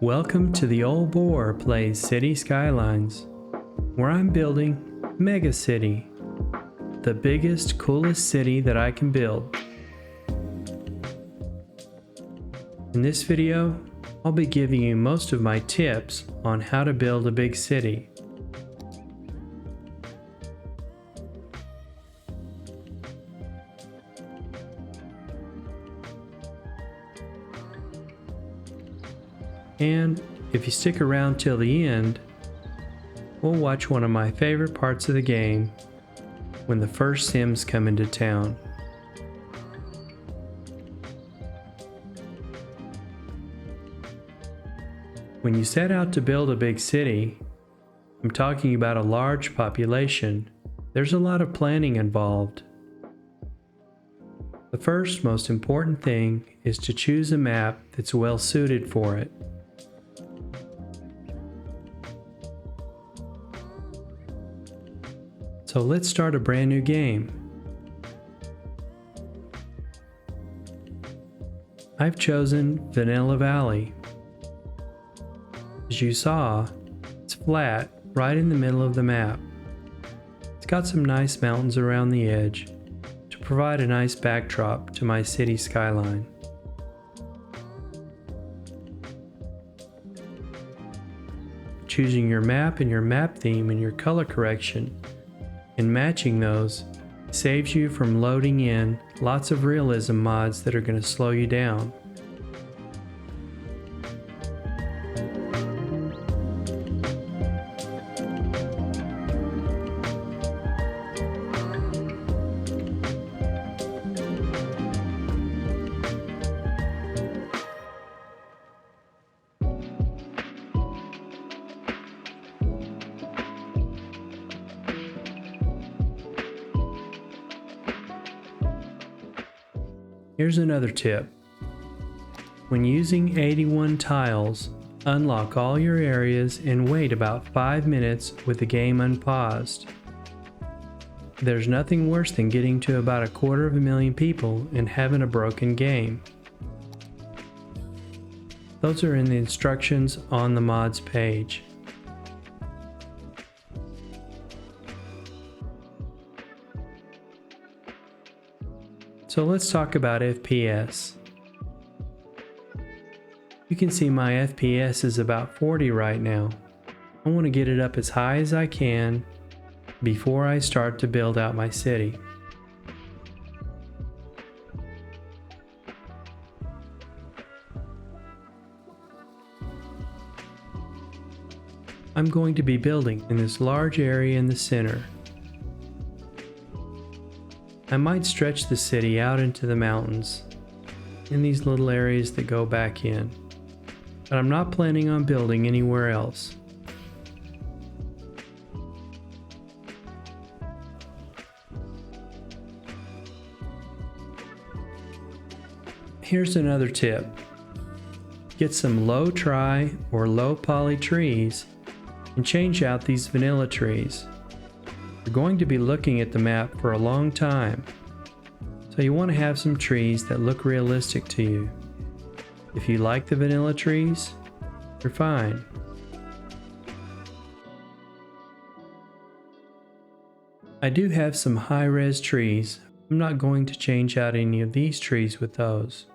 Welcome to the Old Boar Plays City Skylines, where I'm building MegaCity, the biggest, coolest city that I can build. In this video, I'll be giving you most of my tips on how to build a big city. And if you stick around till the end, we'll watch one of my favorite parts of the game, when the first Sims come into town. When you set out to build a big city, I'm talking about a large population, there's a lot of planning involved. The first most important thing is to choose a map that's well suited for it. So let's start a brand new game. I've chosen Vanilla Valley. As you saw, it's flat right in the middle of the map. It's got some nice mountains around the edge to provide a nice backdrop to my city skyline. Choosing your map and your map theme and your color correction and matching those saves you from loading in lots of realism mods that are going to slow you down. Here's another tip. When using 81 tiles, unlock all your areas and wait about 5 minutes with the game unpaused. There's nothing worse than getting to about 250,000 people and having a broken game. Those are in the instructions on the mods page. So let's talk about FPS. You can see my FPS is about 40 right now. I want to get it up as high as I can before I start to build out my city. I'm going to be building in this large area in the center. I might stretch the city out into the mountains in these little areas that go back in, but I'm not planning on building anywhere else. Here's another tip. Get some low tri or low poly trees and change out these vanilla trees. You're going to be looking at the map for a long time, so you want to have some trees that look realistic to you. If you like the vanilla trees, you're fine. I do have some high-res trees. I'm not going to change out any of these trees with those.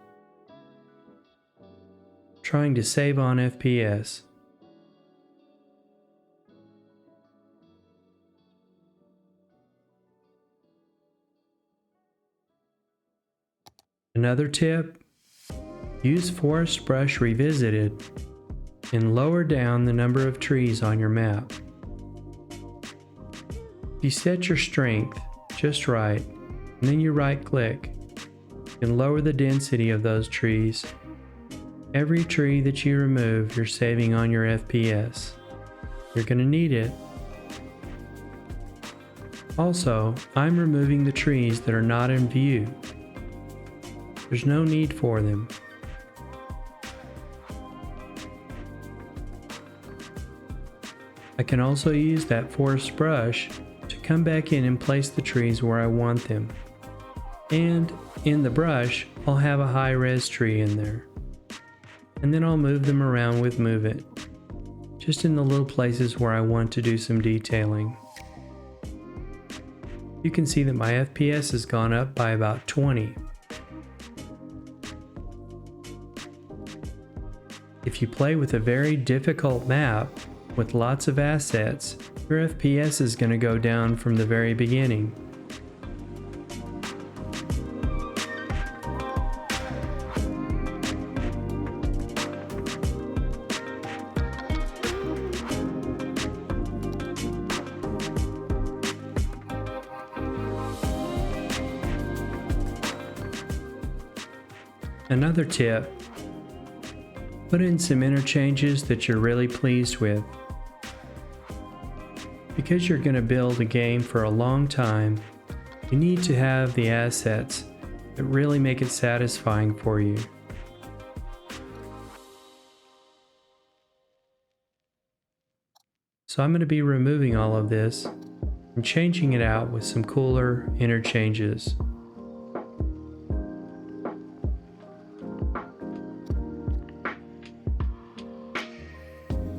I'm trying to save on FPS. Another tip, use Forest Brush Revisited and lower down the number of trees on your map. You set your strength just right, and then you right click and lower the density of those trees. Every tree that you remove, you're saving on your FPS. You're going to need it. Also, I'm removing the trees that are not in view. There's no need for them. I can also use that forest brush to come back in and place the trees where I want them. And in the brush, I'll have a high-res tree in there. and then I'll move them around with Move It, just in the little places where I want to do some detailing. You can see that my FPS has gone up by about 20. If you play with a very difficult map with lots of assets, your FPS is going to go down from the very beginning. Another tip: put in some interchanges that you're really pleased with. Because you're going to build a game for a long time, you need to have the assets that really make it satisfying for you. So I'm going to be removing all of this and changing it out with some cooler interchanges.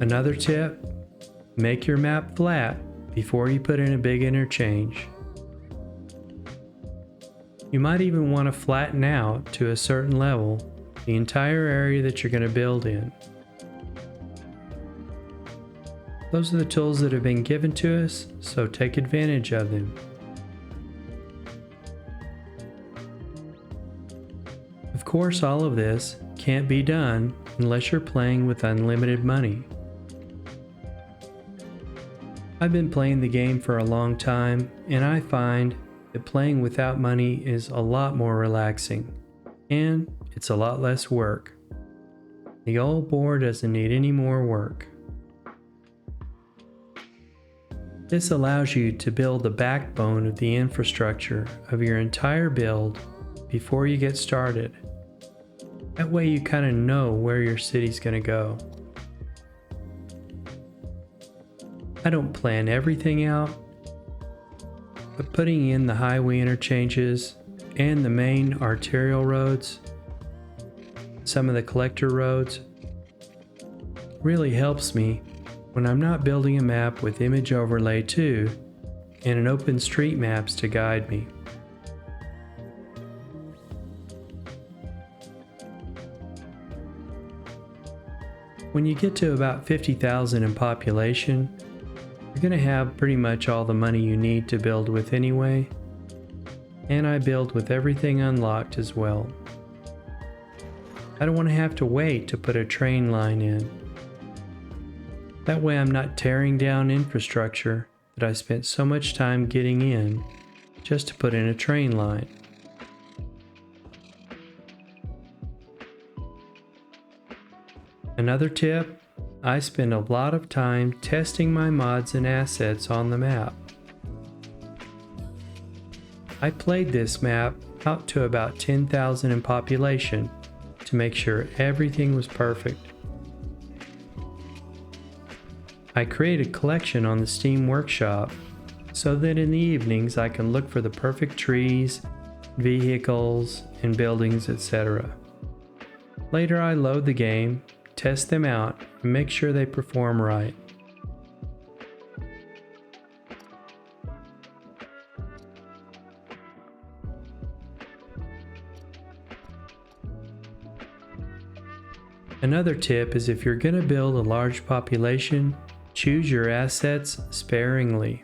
Another tip: make your map flat before you put in a big interchange. You might even want to flatten out to a certain level the entire area that you're going to build in. Those are the tools that have been given to us, so take advantage of them. Of course, all of this can't be done unless you're playing with unlimited money. I've been playing the game for a long time, and I find that playing without money is a lot more relaxing, and it's a lot less work. The old board doesn't need any more work. This allows you to build the backbone of the infrastructure of your entire build before you get started. That way you kind of know where your city's going to go. I don't plan everything out, but putting in the highway interchanges and the main arterial roads, some of the collector roads, really helps me when I'm not building a map with Image Overlay 2 and an OpenStreetMaps to guide me. When you get to about 50,000 in population, you're going to have pretty much all the money you need to build with anyway, and I build with everything unlocked as well. I don't want to have to wait to put a train line in. That way I'm not tearing down infrastructure that I spent so much time getting in just to put in a train line. Another tip: I spend a lot of time testing my mods and assets on the map. I played this map out to about 10,000 in population to make sure everything was perfect. I create a collection on the Steam Workshop so that in the evenings I can look for the perfect trees, vehicles, and buildings, etc. Later I load the game, test them out, and make sure they perform right. Another tip is if you're going to build a large population, choose your assets sparingly.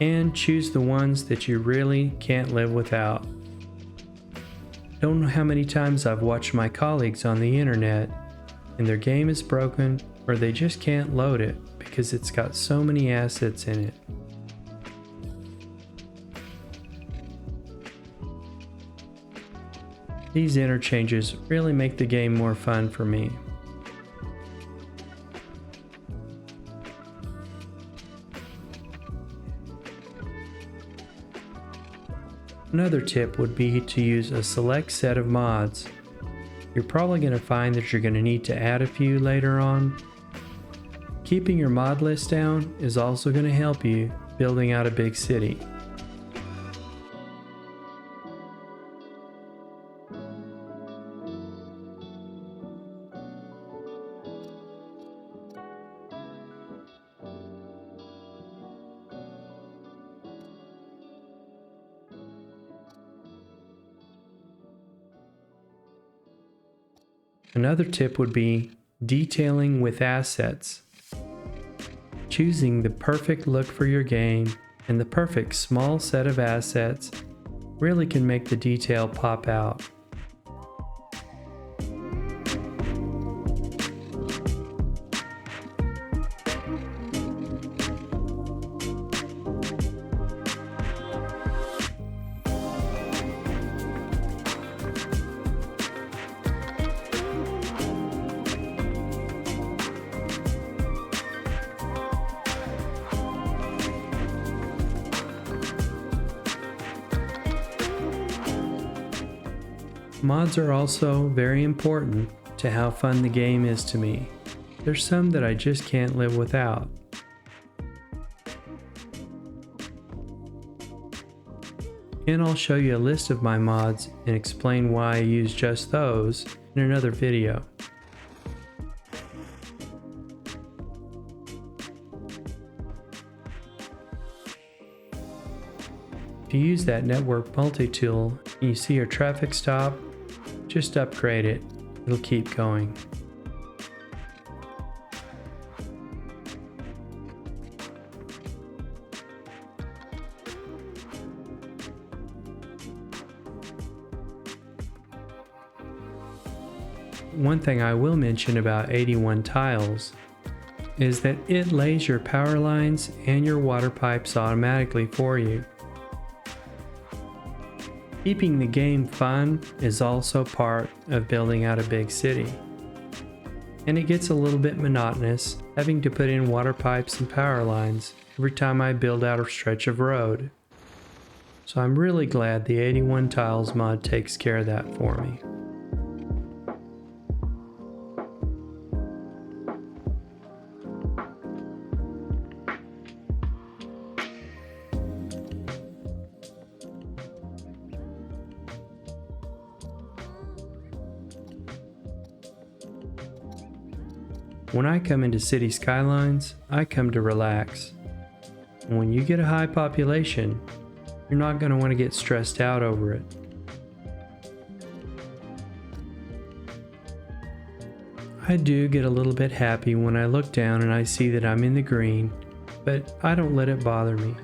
And choose the ones that you really can't live without. Don't know how many times I've watched my colleagues on the internet and their game is broken or they just can't load it because it's got so many assets in it. These interchanges really make the game more fun for me. Another tip would be to use a select set of mods. You're probably going to find that you're going to need to add a few later on. Keeping your mod list down is also going to help you building out a big city. Another tip would be detailing with assets. Choosing the perfect look for your game and the perfect small set of assets really can make the detail pop out. Mods are also very important to how fun the game is to me. There's some that I just can't live without. And I'll show you a list of my mods and explain why I use just those in another video. If you use that network Multitoo and you see your traffic stop, just upgrade it. It'll keep going. One thing I will mention about 81 tiles is that it lays your power lines and your water pipes automatically for you. Keeping the game fun is also part of building out a big city. And it gets a little bit monotonous having to put in water pipes and power lines every time I build out a stretch of road. So I'm really glad the 81 tiles mod takes care of that for me. When I come into City Skylines, I come to relax. And when you get a high population, you're not going to want to get stressed out over it. I do get a little bit happy when I look down and I see that I'm in the green, but I don't let it bother me.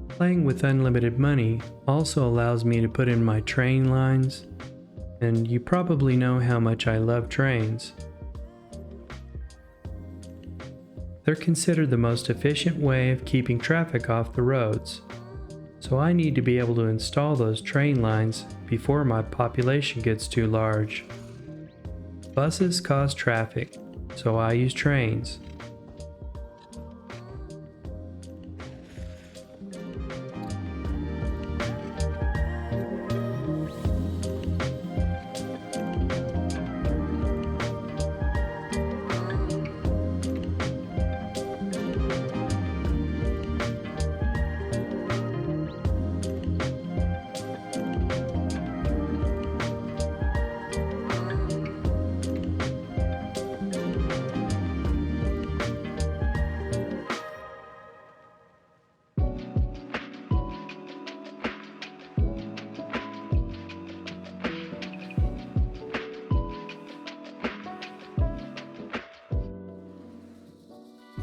Playing with unlimited money also allows me to put in my train lines, and you probably know how much I love trains. They're considered the most efficient way of keeping traffic off the roads, so I need to be able to install those train lines before my population gets too large. Buses cause traffic, so I use trains.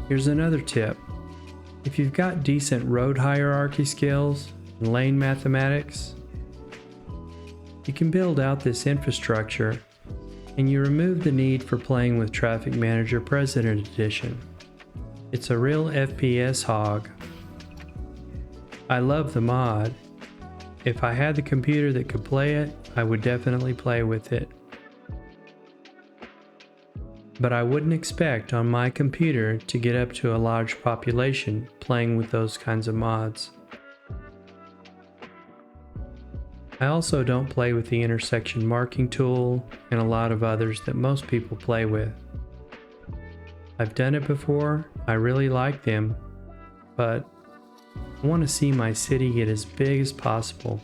Here's another tip. If you've got decent road hierarchy skills and lane mathematics, you can build out this infrastructure and you remove the need for playing with Traffic Manager President Edition. It's a real FPS hog. I love the mod. If I had the computer that could play it, I would definitely play with it. But I wouldn't expect on my computer to get up to a large population playing with those kinds of mods. I also don't play with the intersection marking tool and a lot of others that most people play with. I've done it before, I really like them, but I want to see my city get as big as possible,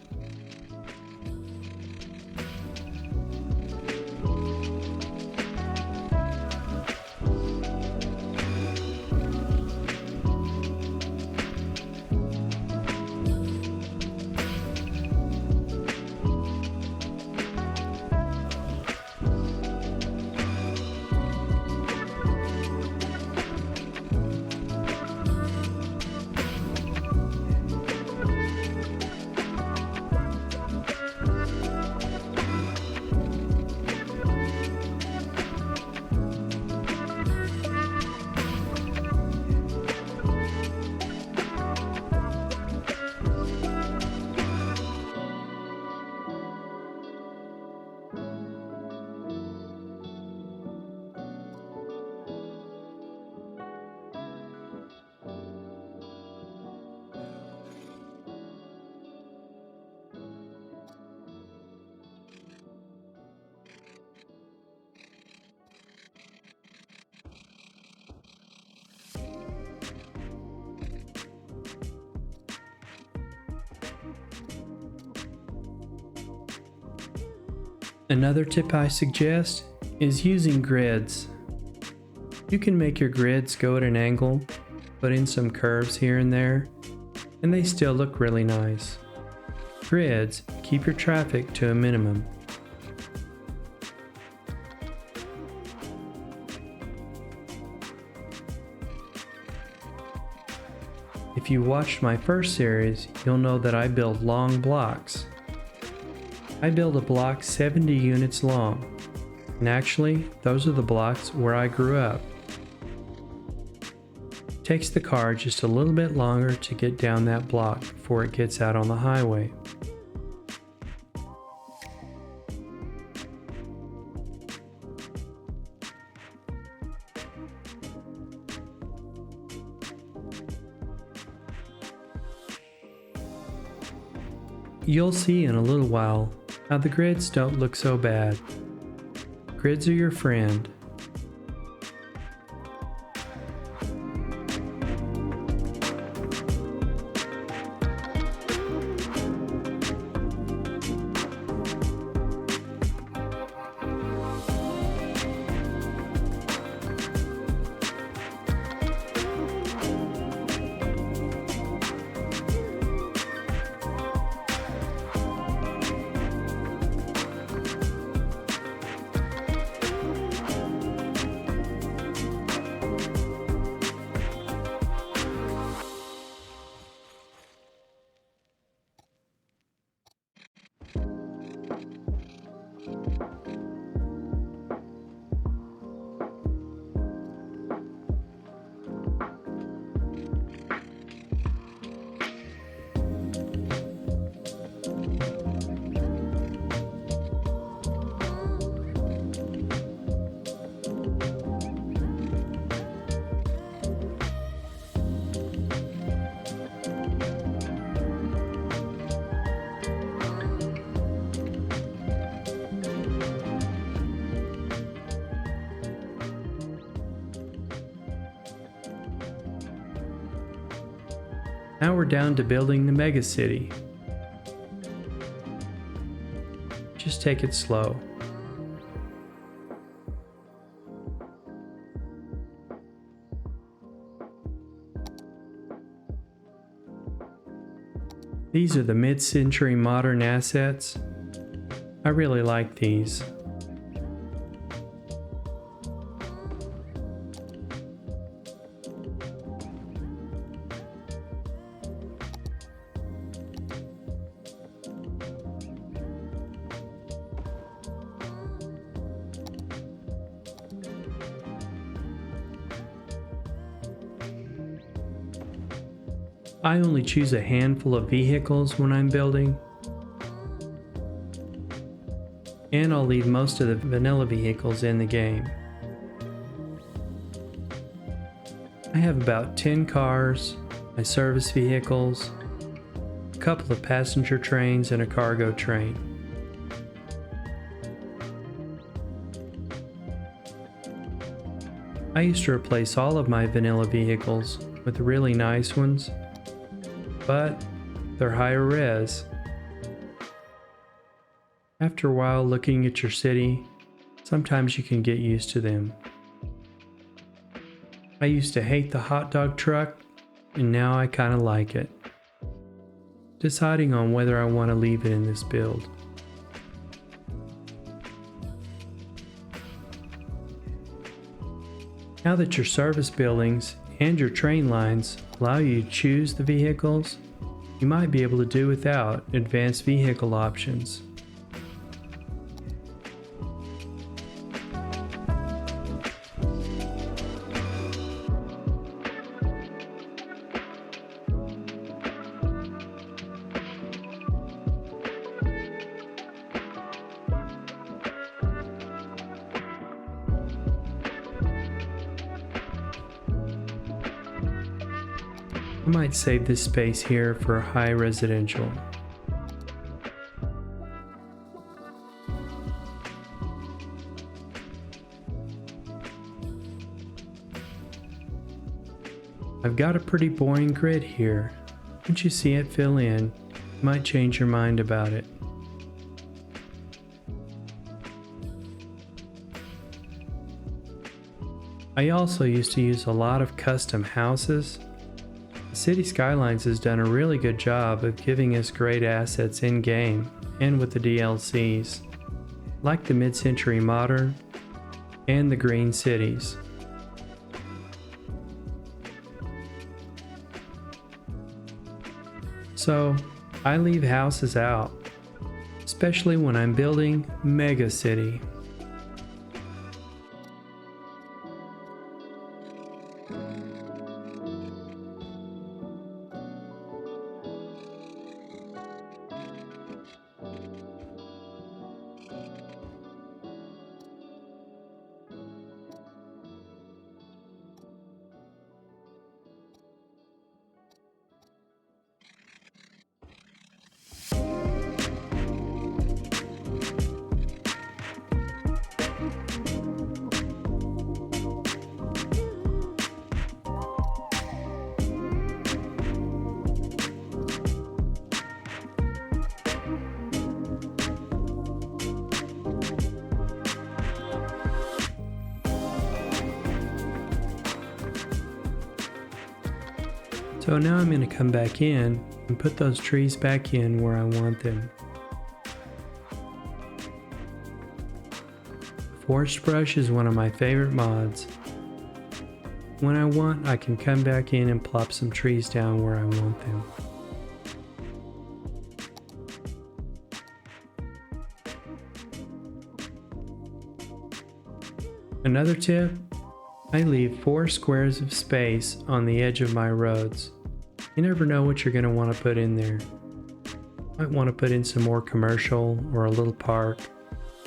Another tip I suggest is using grids. You can make your grids go at an angle, put in some curves here and there, and they still look really nice. Grids keep your traffic to a minimum. If you watched my first series, you'll know that I build long blocks. I build a block 70 units long, and actually, those are the blocks where I grew up. It takes the car just a little bit longer to get down that block before it gets out on the highway. You'll see in a little while how the grids don't look so bad. Grids are your friend. Now we're down to building the MegaCity. Just take it slow. These are the mid-century modern assets. I really like these. I only choose a handful of vehicles when I'm building, and I'll leave most of the vanilla vehicles in the game. I have about 10 cars, my service vehicles, a couple of passenger trains, and a cargo train. I used to replace all of my vanilla vehicles with really nice ones, but they're higher res. After a while looking at your city, sometimes you can get used to them. I used to hate the hot dog truck, and now I kind of like it. Deciding on whether I want to leave it in this build. Now that your service buildings and your train lines allow you to choose the vehicles, you might be able to do without advanced vehicle options. I might save this space here for high residential. I've got a pretty boring grid here. Once you see it fill in, you might change your mind about it. I also used to use a lot of custom houses. City Skylines has done a really good job of giving us great assets in-game and with the DLCs, like the mid-century modern and the green cities. So, I leave houses out, especially when I'm building MegaCity. So now I'm going to come back in and put those trees back in where I want them. Forest brush is one of my favorite mods. When I want, I can come back in and plop some trees down where I want them. Another tip, I leave 4 squares of space on the edge of my roads. You never know what you're going to want to put in there. Might want to put in some more commercial or a little park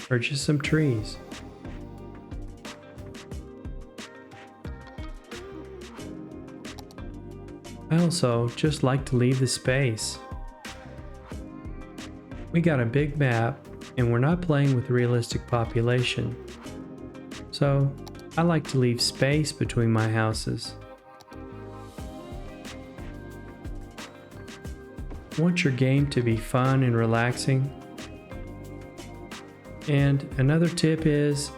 or just some trees. I also just like to leave the space. We got a big map and we're not playing with realistic population. So I like to leave space between my houses. Want your game to be fun and relaxing. And another tip is,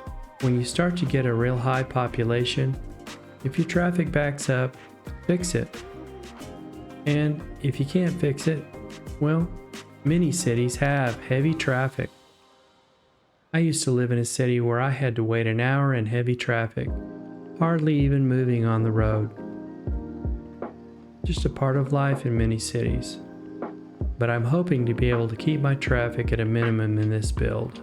when you start to get a real high population, if your traffic backs up, fix it. And if you can't fix it, well, many cities have heavy traffic. I used to live in a city where I had to wait an hour in heavy traffic, hardly even moving on the road. Just a part of life in many cities. But I'm hoping to be able to keep my traffic at a minimum in this build.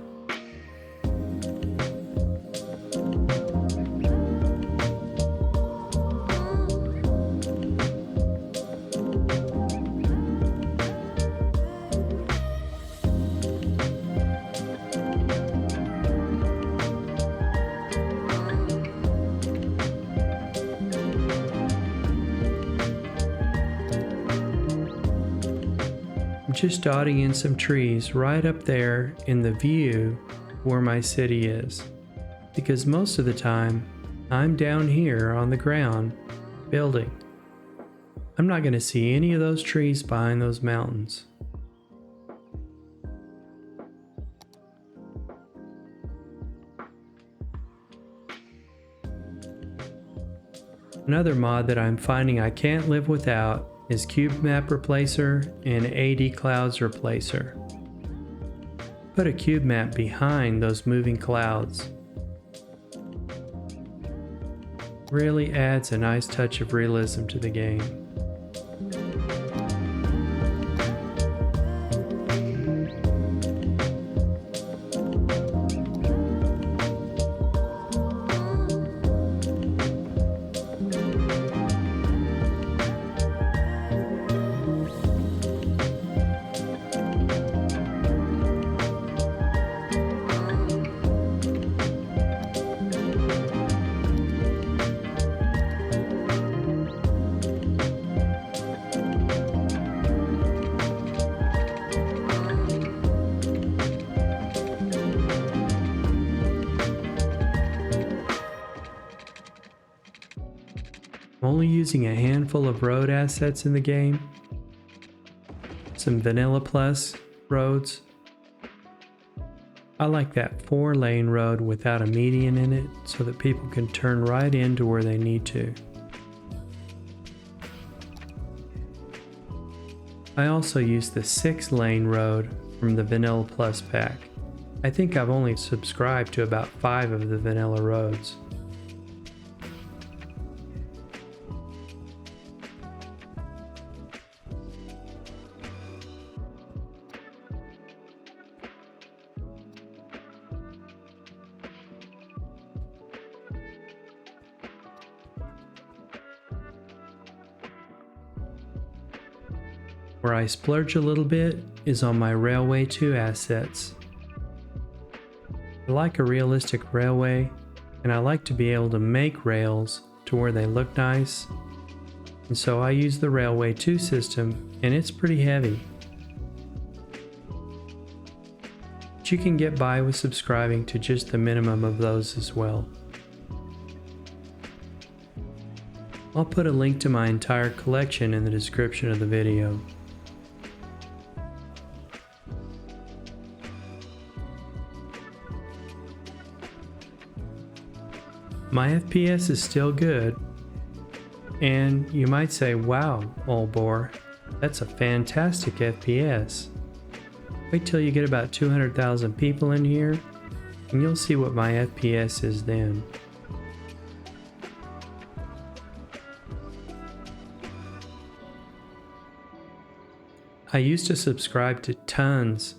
Just dotting in some trees right up there in the view where my city is, because most of the time I'm down here on the ground building. I'm not going to see any of those trees behind those mountains. Another mod that I'm finding I can't live without is Cube Map Replacer and AD Clouds Replacer. Put a cube map behind those moving clouds. Really adds a nice touch of realism to the game. I'm only using a handful of road assets in the game. Some Vanilla Plus roads. I like that 4-lane road without a median in it so that people can turn right into where they need to. I also use the 6-lane road from the Vanilla Plus pack. I think I've only subscribed to about 5 of the vanilla roads. Where I splurge a little bit is on my Railway 2 assets. I like a realistic railway, and I like to be able to make rails to where they look nice, and so I use the Railway 2 system, and it's pretty heavy. But you can get by with subscribing to just the minimum of those as well. I'll put a link to my entire collection in the description of the video. My FPS is still good, and you might say, wow, old bore, that's a fantastic FPS. Wait till you get about 200,000 people in here, and you'll see what my FPS is then. I used to subscribe to tons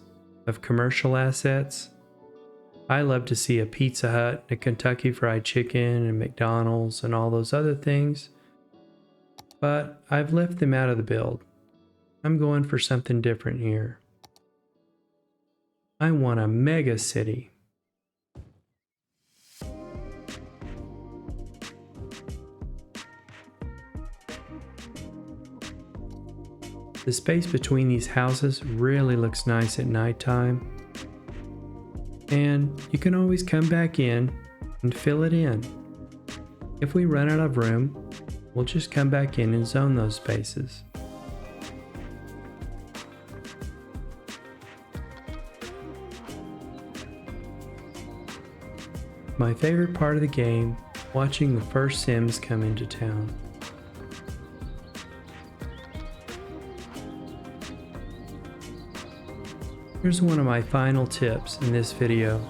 of commercial assets. I love to see a Pizza Hut, a Kentucky Fried Chicken, and McDonald's, and all those other things, but I've left them out of the build. I'm going for something different here. I want a MegaCity. The space between these houses really looks nice at nighttime. And you can always come back in and fill it in. If we run out of room, we'll just come back in and zone those spaces. My favorite part of the game, watching the first Sims come into town. Here's one of my final tips in this video.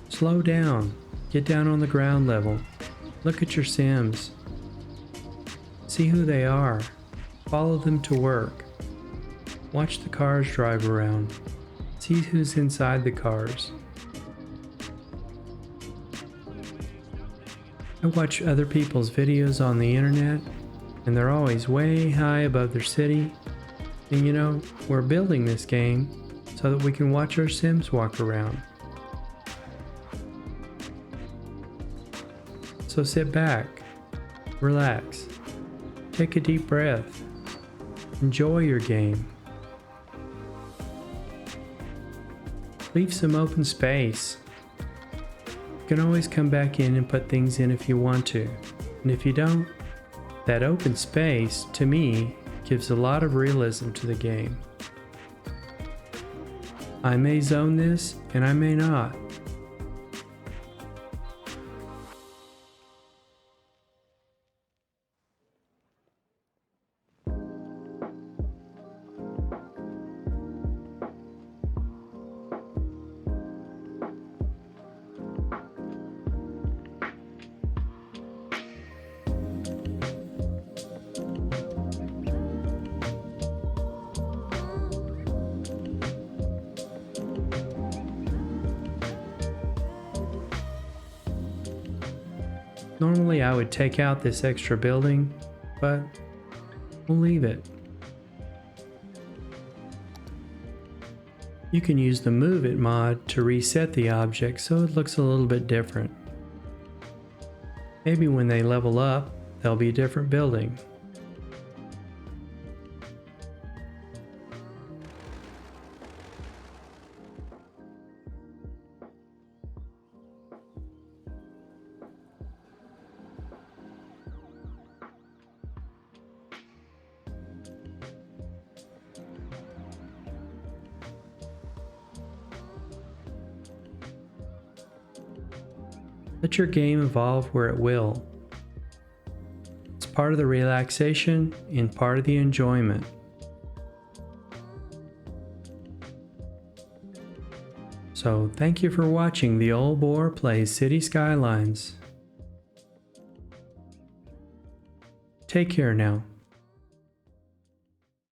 Slow down, get down on the ground level, look at your Sims, see who they are, follow them to work, watch the cars drive around, see who's inside the cars. I watch other people's videos on the internet, and they're always way high above their city. And you know, we're building this game so that we can watch our Sims walk around. So sit back, relax, take a deep breath, enjoy your game. Leave some open space. You can always come back in and put things in if you want to. And if you don't, that open space, to me, gives a lot of realism to the game. I may zone this, and I may not. Normally I would take out this extra building, but we'll leave it. You can use the Move It mod to reset the object so it looks a little bit different. Maybe when they level up, there'll be a different building. Let your game evolve where it will. It's part of the relaxation and part of the enjoyment. So thank you for watching The Old Boar Plays City Skylines. Take care now.